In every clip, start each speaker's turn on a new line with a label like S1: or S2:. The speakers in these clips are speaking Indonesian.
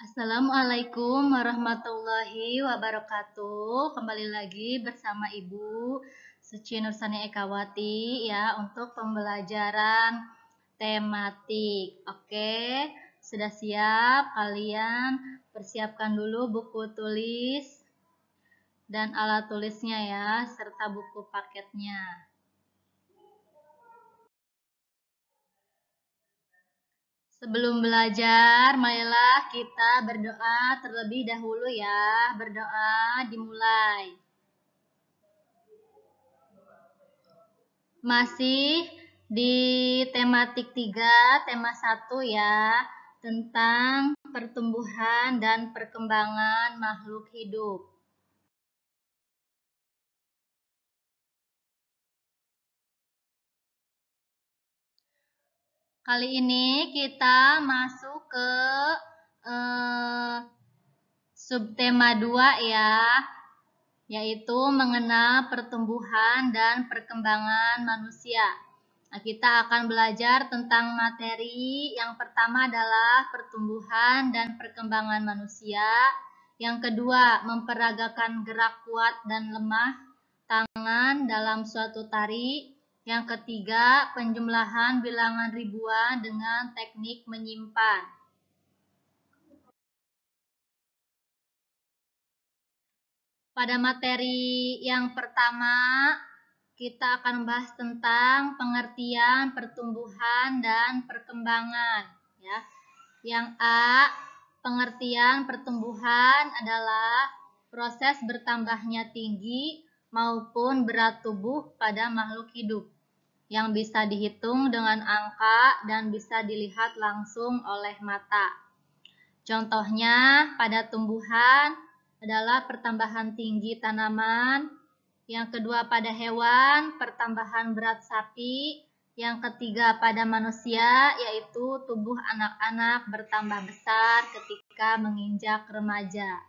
S1: Assalamualaikum warahmatullahi wabarakatuh. Kembali lagi bersama Ibu Suci Nursani Ekawati ya untuk pembelajaran tematik. Oke, sudah siap? Kalian persiapkan dulu buku tulis dan alat tulisnya ya, serta buku paketnya. Sebelum belajar, marilah kita berdoa terlebih dahulu ya. Berdoa dimulai. Masih di tematik 3, tema 1 ya, tentang pertumbuhan dan perkembangan makhluk hidup. Kali ini kita masuk ke subtema 2 ya, yaitu mengenal pertumbuhan dan perkembangan manusia. Nah, kita akan belajar tentang materi. Yang pertama adalah pertumbuhan dan perkembangan manusia. Yang kedua, memperagakan gerak kuat dan lemah tangan dalam suatu tari. Yang ketiga, penjumlahan bilangan ribuan dengan teknik menyimpan. Pada materi yang pertama, kita akan bahas tentang pengertian pertumbuhan dan perkembangan. Ya. Yang A, pengertian pertumbuhan adalah proses bertambahnya tinggi maupun berat tubuh pada makhluk hidup yang bisa dihitung dengan angka dan bisa dilihat langsung oleh mata. Contohnya pada tumbuhan adalah pertambahan tinggi tanaman, yang kedua pada hewan, pertambahan berat sapi, yang ketiga pada manusia, yaitu tubuh anak-anak bertambah besar ketika menginjak remaja.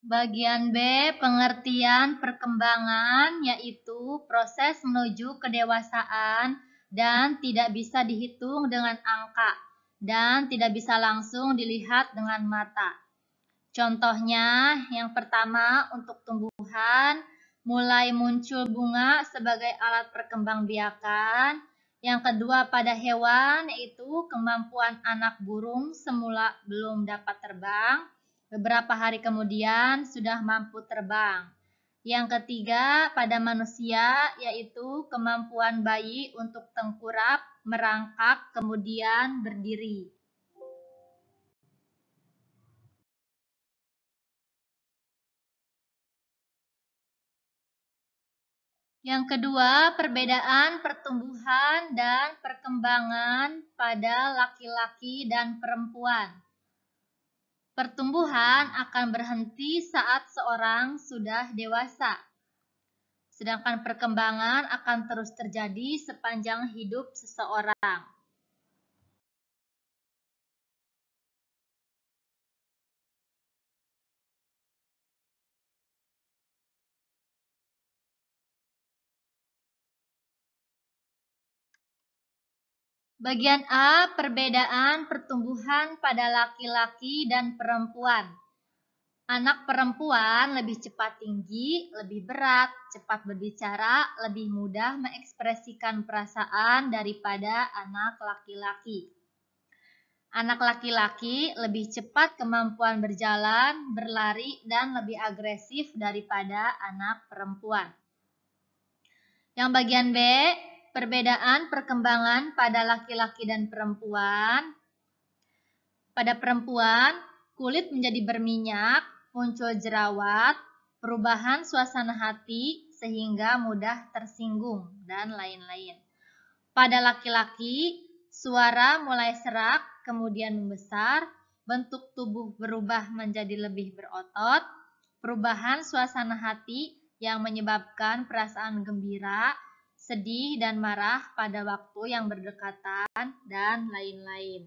S1: Bagian B, pengertian perkembangan, yaitu proses menuju kedewasaan dan tidak bisa dihitung dengan angka dan tidak bisa langsung dilihat dengan mata. Contohnya, yang pertama untuk tumbuhan, mulai muncul bunga sebagai alat perkembangbiakan. Yang kedua pada hewan, yaitu kemampuan anak burung semula belum dapat terbang, beberapa hari kemudian sudah mampu terbang. Yang ketiga pada manusia, yaitu kemampuan bayi untuk tengkurap, merangkak, kemudian berdiri. Yang kedua, perbedaan pertumbuhan dan perkembangan pada laki-laki dan perempuan. Pertumbuhan akan berhenti saat seorang sudah dewasa, sedangkan perkembangan akan terus terjadi sepanjang hidup seseorang. Bagian A, perbedaan pertumbuhan pada laki-laki dan perempuan. Anak perempuan lebih cepat tinggi, lebih berat, cepat berbicara, lebih mudah mengekspresikan perasaan daripada anak laki-laki. Anak laki-laki lebih cepat kemampuan berjalan, berlari, dan lebih agresif daripada anak perempuan. Yang bagian B, perbedaan perkembangan pada laki-laki dan perempuan. Pada perempuan, kulit menjadi berminyak, muncul jerawat, perubahan suasana hati sehingga mudah tersinggung, dan lain-lain. Pada laki-laki, suara mulai serak, kemudian membesar, bentuk tubuh berubah menjadi lebih berotot, perubahan suasana hati yang menyebabkan perasaan gembira, sedih, dan marah pada waktu yang berdekatan, dan lain-lain.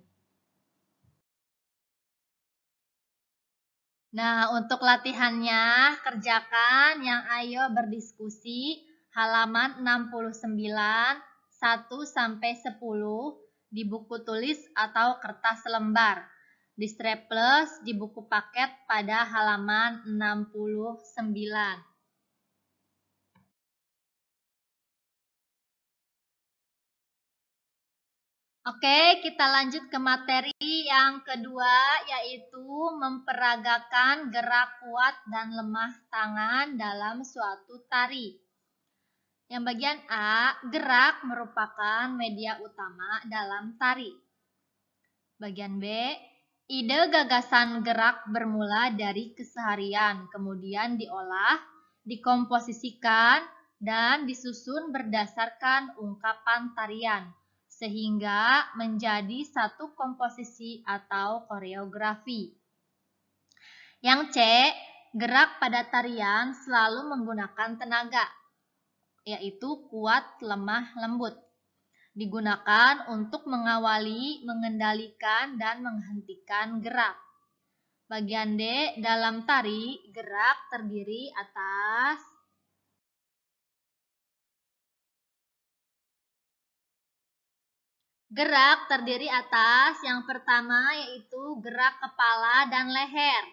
S1: Nah, untuk latihannya, kerjakan yang ayo berdiskusi halaman 69, 1-10 di buku tulis atau kertas lembar, di staples di buku paket pada halaman 69. Oke, kita lanjut ke materi yang kedua, yaitu memperagakan gerak kuat dan lemah tangan dalam suatu tari. Yang bagian A, gerak merupakan media utama dalam tari. Bagian B, ide gagasan gerak bermula dari keseharian, kemudian diolah, dikomposisikan, dan disusun berdasarkan ungkapan tarian, sehingga menjadi satu komposisi atau koreografi. Yang C, gerak pada tarian selalu menggunakan tenaga, yaitu kuat, lemah, lembut. Digunakan untuk mengawali, mengendalikan, dan menghentikan gerak. Bagian D, dalam tari, gerak terdiri atas yang pertama yaitu gerak kepala dan leher.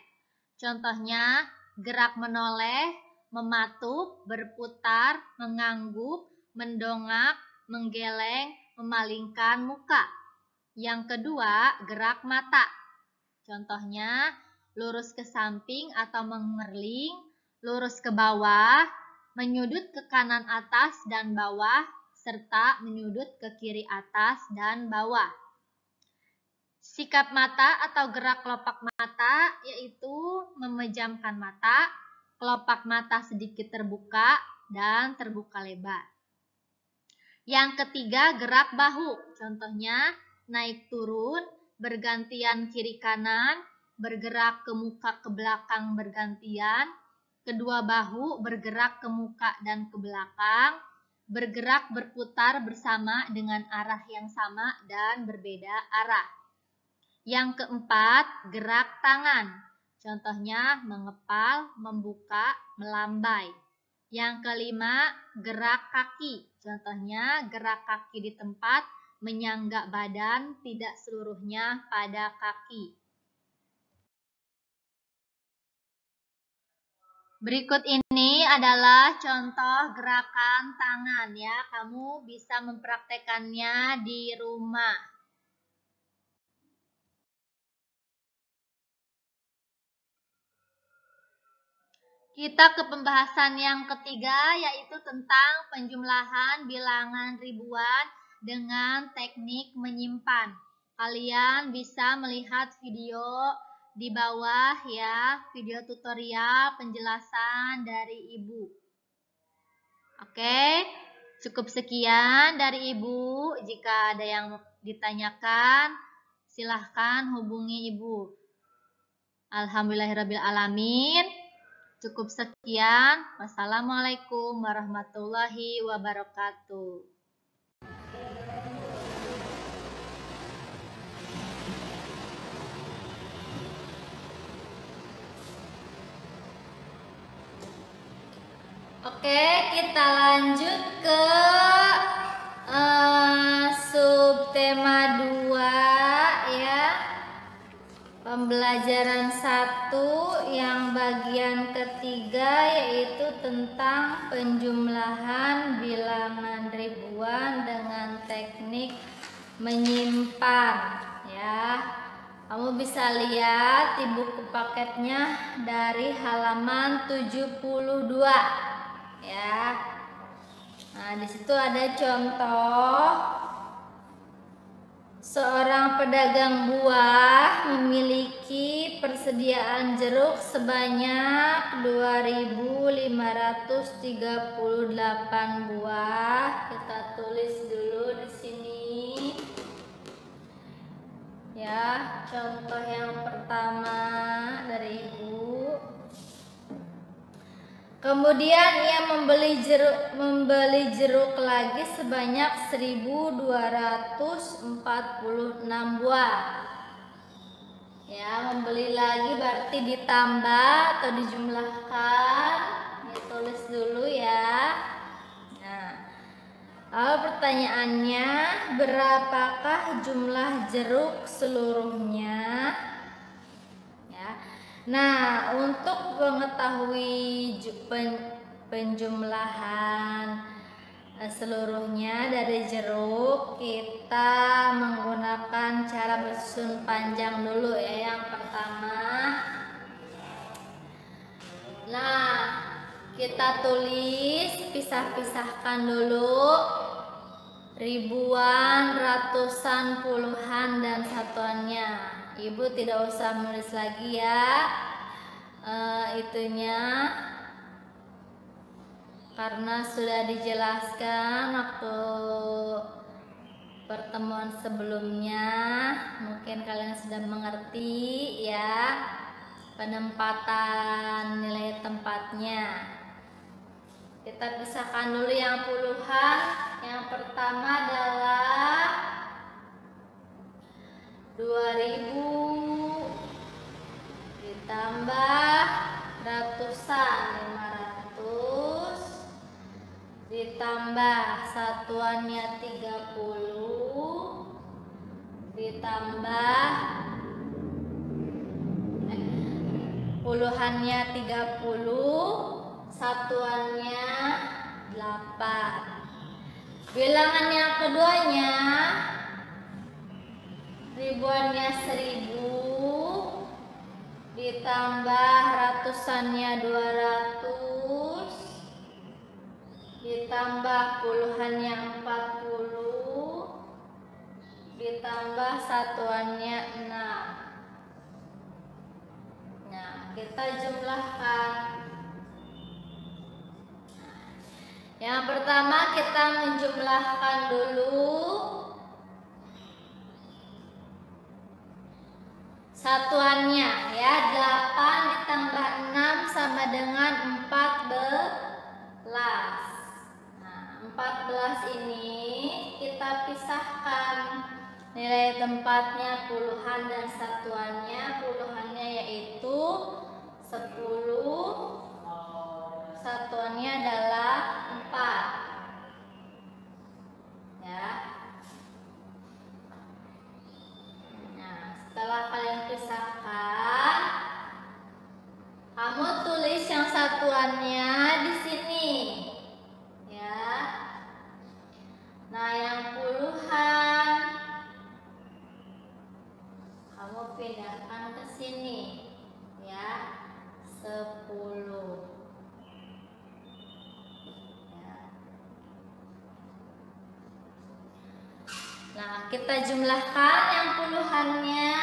S1: Contohnya, gerak menoleh, mematuk, berputar, mengangguk, mendongak, menggeleng, memalingkan muka. Yang kedua, gerak mata. Contohnya, lurus ke samping atau mengerling, lurus ke bawah, menyudut ke kanan atas dan bawah, serta menyudut ke kiri atas dan bawah. Sikap mata atau gerak kelopak mata yaitu memejamkan mata, kelopak mata sedikit terbuka dan terbuka lebar. Yang ketiga, gerak bahu. Contohnya, naik turun, bergantian kiri kanan, bergerak ke muka ke belakang bergantian, kedua bahu bergerak ke muka dan ke belakang, bergerak berputar bersama dengan arah yang sama dan berbeda arah. Yang keempat, gerak tangan. Contohnya, mengepal, membuka, melambai. Yang kelima, gerak kaki. Contohnya, gerak kaki di tempat, menyangga badan, tidak seluruhnya pada kaki. Berikut ini adalah contoh gerakan tangan ya. Kamu bisa mempraktekannya di rumah. Kita ke pembahasan yang ketiga, yaitu tentang penjumlahan bilangan ribuan dengan teknik menyimpan. Kalian bisa melihat video di bawah ya, video tutorial penjelasan dari Ibu. Oke, cukup sekian dari Ibu. Jika ada yang ditanyakan, silahkan hubungi Ibu. Alhamdulillahirrabbilalamin. Cukup sekian. Wassalamualaikum warahmatullahi wabarakatuh. Oke, kita lanjut ke subtema 2 ya. Pembelajaran 1 yang bagian ketiga yaitu tentang penjumlahan bilangan ribuan dengan teknik menyimpan ya. Kamu bisa lihat di buku paketnya dari halaman 72 ya. Nah, di situ ada contoh. Seorang pedagang buah memiliki persediaan jeruk sebanyak 2.538 buah. Kita tulis dulu di sini. Ya, contoh yang pertama dari Ibu. Kemudian ia membeli jeruk lagi sebanyak 1.246 buah. Ya, membeli lagi berarti ditambah atau dijumlahkan. Ditulis dulu ya. Nah, lalu pertanyaan pertanyaannya, berapakah jumlah jeruk seluruhnya? Ya. Nah, untuk mengetahui penjumlahan seluruhnya dari jeruk, kita menggunakan cara bersusun panjang dulu ya. Yang pertama, nah, kita tulis, pisahkan dulu ribuan, ratusan, puluhan, dan satuannya. Ibu tidak usah menulis lagi ya itunya, karena sudah dijelaskan waktu pertemuan sebelumnya. Mungkin kalian sudah mengerti ya penempatan nilai tempatnya. Kita pisahkan dulu yang puluhan. Yang pertama adalah 2000 ditambah ratusan, 500 ditambah satuannya 30 ditambah puluhannya 30, satuannya 8. Bilangan yang keduanya, ribuannya 1000 ditambah ratusannya 200 ditambah puluhannya 40 ditambah satuannya 6. Nah, kita jumlahkan. Yang pertama kita menjumlahkan dulu satuannya ya. 8 ditambah 6 sama dengan 14. Nah, 14 ini kita pisahkan nilai tempatnya, puluhan dan satuannya. Puluhannya yaitu 10, satuannya adalah 4 ya. Nah, setelah kalian pisahkan, kamu tulis yang satuannya di sini ya. Nah, yang puluhan kamu pindahkan ke sini ya, 10. Nah, kita jumlahkan yang puluhannya.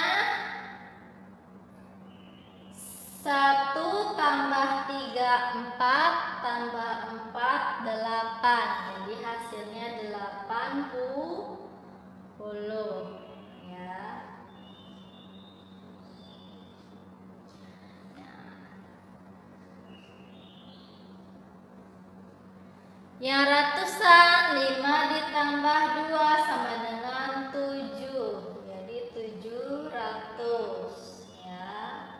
S1: 1 tambah 3, 4 tambah 4, 8. Jadi hasilnya 80 ya. Yang ratusan, 5 ditambah 2 sama dengan 7. Jadi 700 ya.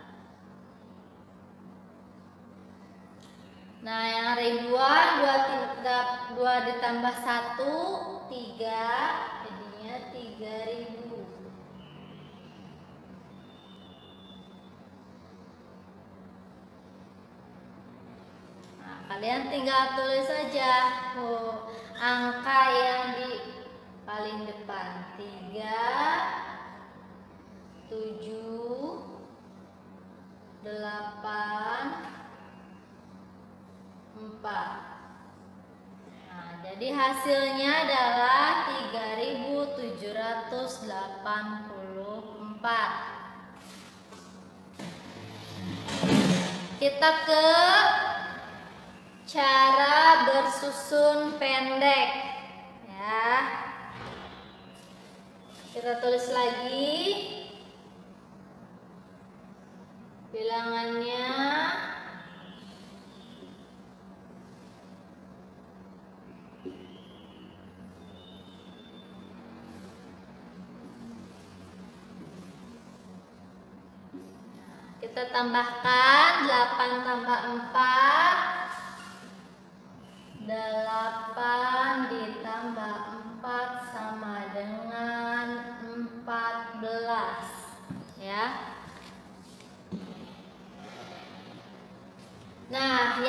S1: Nah, yang ribuan, 2 ditambah 1, 3. Jadinya 3000. Kalian tinggal tulis saja angka yang di paling depan. 3, 7, 8, 4. Nah, jadi hasilnya adalah 3784. Kita ke cara bersusun pendek ya. Kita tulis lagi bilangannya. Kita tambahkan 8 tambah 4, 8 ditambah 4,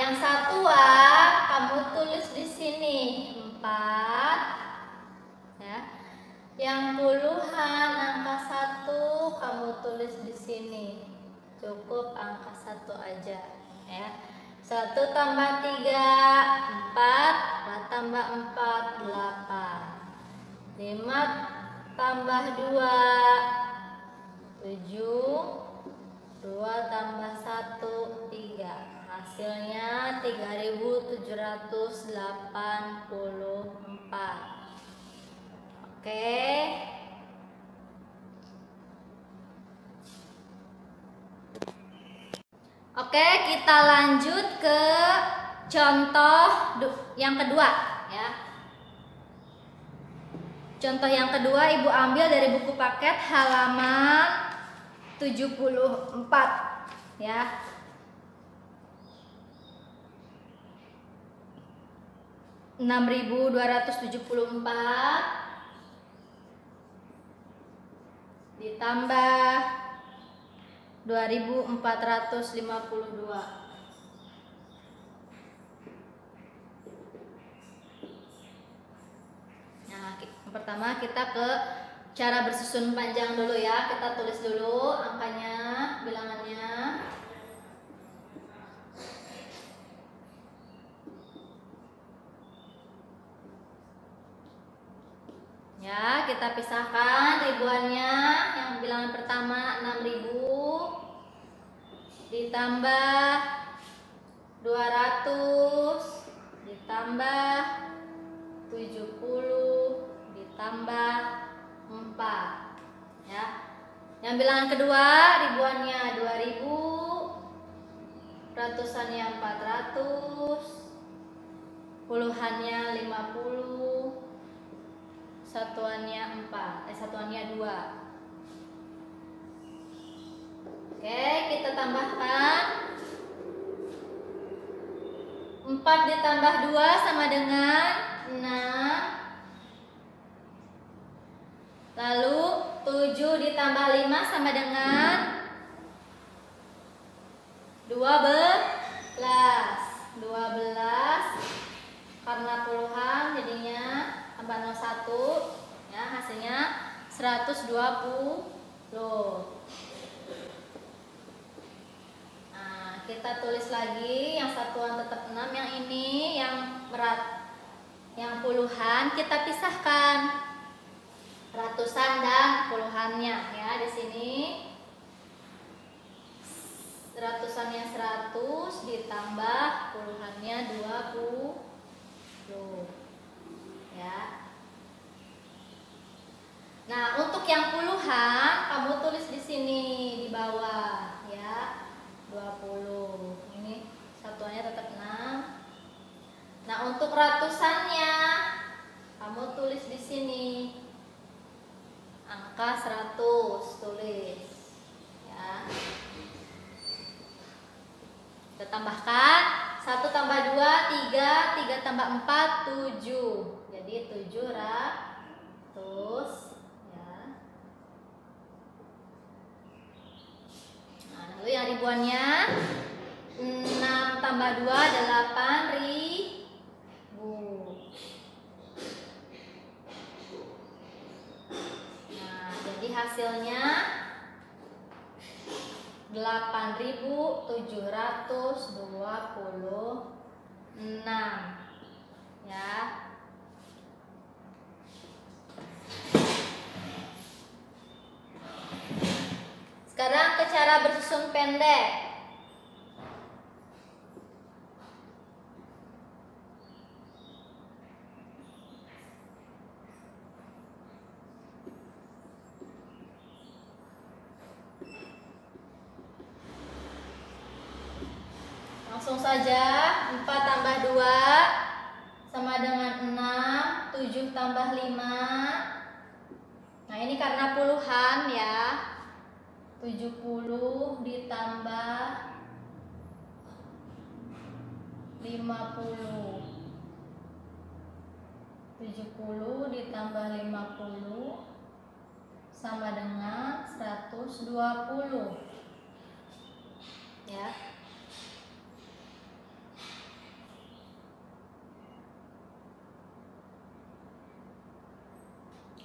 S1: Yang satuan kamu tulis di sini 4 ya. Yang puluhan angka 1 kamu tulis di sini. Cukup angka 1 aja ya. 1 tambah 3 4, 4 tambah 4 8. 5 tambah 2 7, 2 tambah 1 3. Hasilnya 3784. Oke. Oke, kita lanjut ke contoh yang kedua ya. Contoh yang kedua Ibu ambil dari buku paket halaman 74 ya. (6.274) ditambah 2.452. Nah, pertama kita ke cara bersusun panjang dulu ya. Kita tulis dulu angkanya, bilangannya. Ya, kita pisahkan ribuannya. Yang bilangan pertama 6.000 ditambah 200 ditambah 70 ditambah 4 ya. Yang bilangan kedua ribuannya 2.000, ratusannya 400, puluhannya 50, satuannya 2. Oke, kita tambahkan 4 ditambah 2 sama dengan 6. Lalu 7 ditambah 5 sama dengan 12. 12 karena puluhan jadinya tambah 01 ya, hasilnya 120. Nah, kita tulis lagi yang satuan tetap 6, yang ini yang berat, yang puluhan kita pisahkan ratusan dan puluhannya ya. Di sini ratusannya 100 ditambah puluhannya 20 ya. Nah, untuk yang puluhan kamu tulis di sini di bawah ya, 20. Ini satuannya tetap 6. Nah, untuk ratusannya kamu tulis di sini angka 100, tulis ya. Kita tambahkan 1 tambah 2 3, 3 tambah 4 7. Jadi 700 ya. Nah, lalu yang ribuannya 6 tambah 2 8.000. Nah, jadi hasilnya 8.726 ya. Sekarang ke cara bersusun pendek. Langsung saja, 4 tambah 2 sama dengan 6, 7 tambah 5. Nah, ini karena puluhan ya. 70 ditambah 50. 70 ditambah 50 sama dengan 120 ya.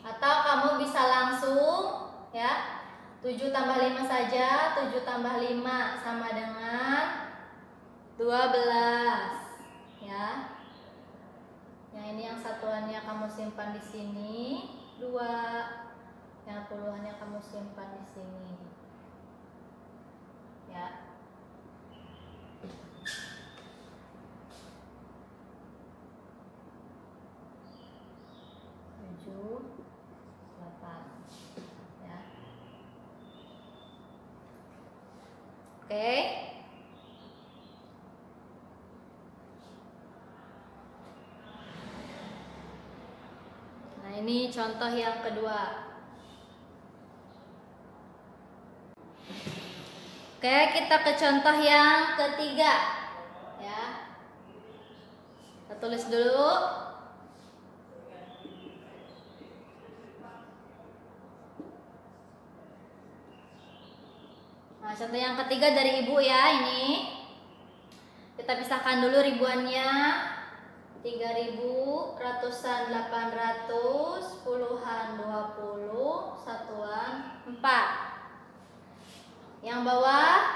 S1: Atau kamu bisa langsung ya, 7 tambah 5 saja. 7 tambah 5 sama dengan 12 ya. Yang ini yang satuannya kamu simpan di sini 2, yang puluhannya kamu simpan di sini ya. 7, 8 ya. Oke. Nah, ini contoh yang kedua. Oke, kita ke contoh yang ketiga ya. Kita tulis dulu. Nah, contoh yang ketiga dari ibu ya, ini. Kita pisahkan dulu ribuannya. 3.000, ratusan 800, puluhan 20, satuan 4. Yang bawah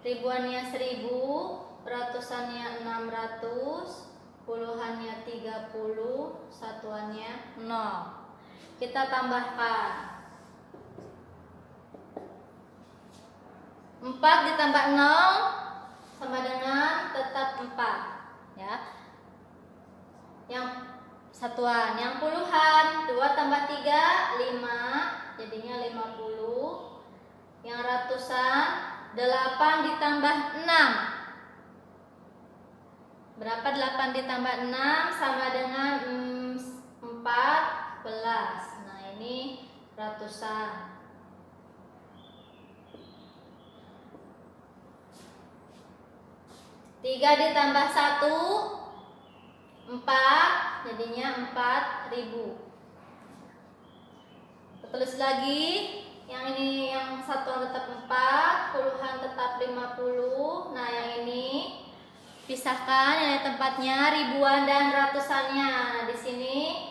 S1: ribuannya 1.000, ratusannya 600, puluhannya 30, satuannya 0. Kita tambahkan 4 ditambah 0 sama dengan tetap 4 ya. Yang satuan, yang puluhan 2 tambah 3 5, jadinya 50. Yang ratusan 8 ditambah 6. Berapa 8 ditambah 6? Sama dengan 14. Nah, ini ratusan. 3 ditambah 1 4, jadinya 4.000. Tulis lagi. Yang ini yang satuan tetap 4, puluhan tetap 50. Nah, yang ini pisahkan nilai tempatnya ribuan dan ratusannya. Nah, di sini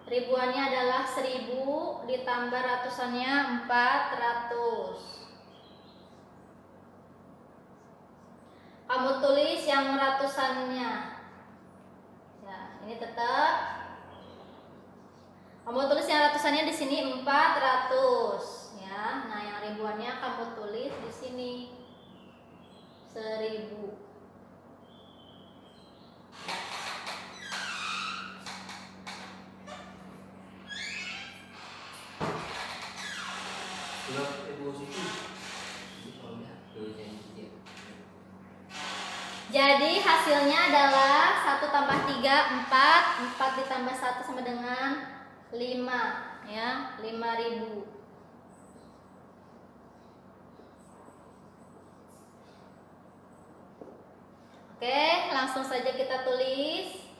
S1: ribuannya adalah 1.000 ditambah ratusannya 400. Kamu tulis yang ratusannya. Ya, ini tetap. Kamu tulis yang ratusannya di sini 400 ya. Nah, yang ribuannya kamu tulis di sini 1.000. Jadi hasilnya adalah 1 tambah 3 4, 4 ditambah 1 sama dengan 5 ya, 5.000. Oke, langsung saja kita tulis.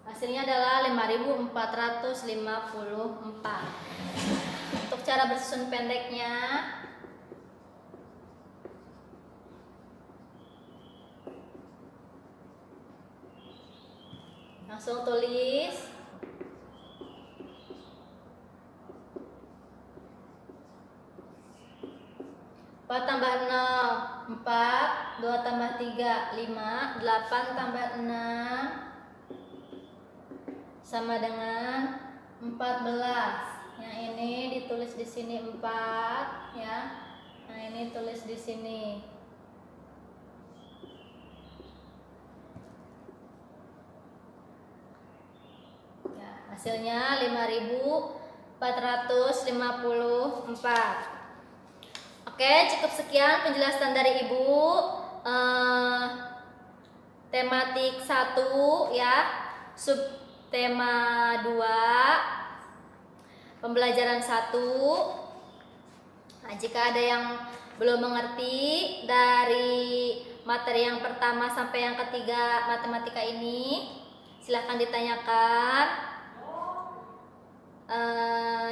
S1: Hasilnya adalah 5.454. Untuk cara bersusun pendeknya, langsung tulis. 4 tambah 0 4, 2 tambah 3 5, 8 tambah 6 sama dengan 14. Yang ini ditulis di sini 4 ya. Nah, ini tulis di sini. Ya, hasilnya 5.454. Oke, cukup sekian penjelasan dari Ibu. Tematik 1 ya, subtema 2, pembelajaran 1. Nah, jika ada yang belum mengerti dari materi yang pertama sampai yang ketiga matematika ini, silahkan ditanyakan.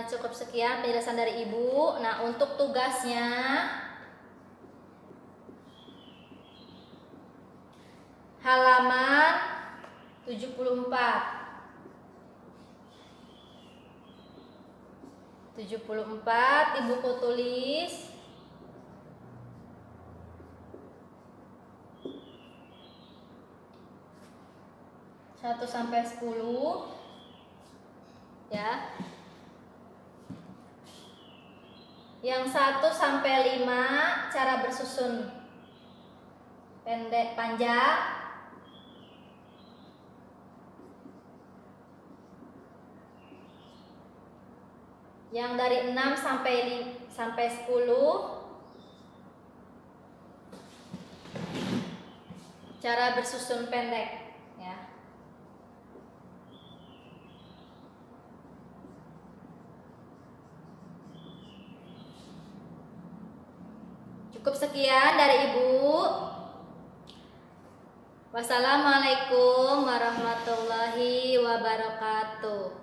S1: Cukup sekian penjelasan dari Ibu. Nah, untuk tugasnya halaman 17
S2: 74 Ibuku tulis 1 sampai 10 ya. Yang 1 sampai 5 cara bersusun pendek panjang. Yang dari 6 sampai 10 cara bersusun pendek ya. Cukup sekian dari Ibu. Wassalamualaikum warahmatullahi wabarakatuh.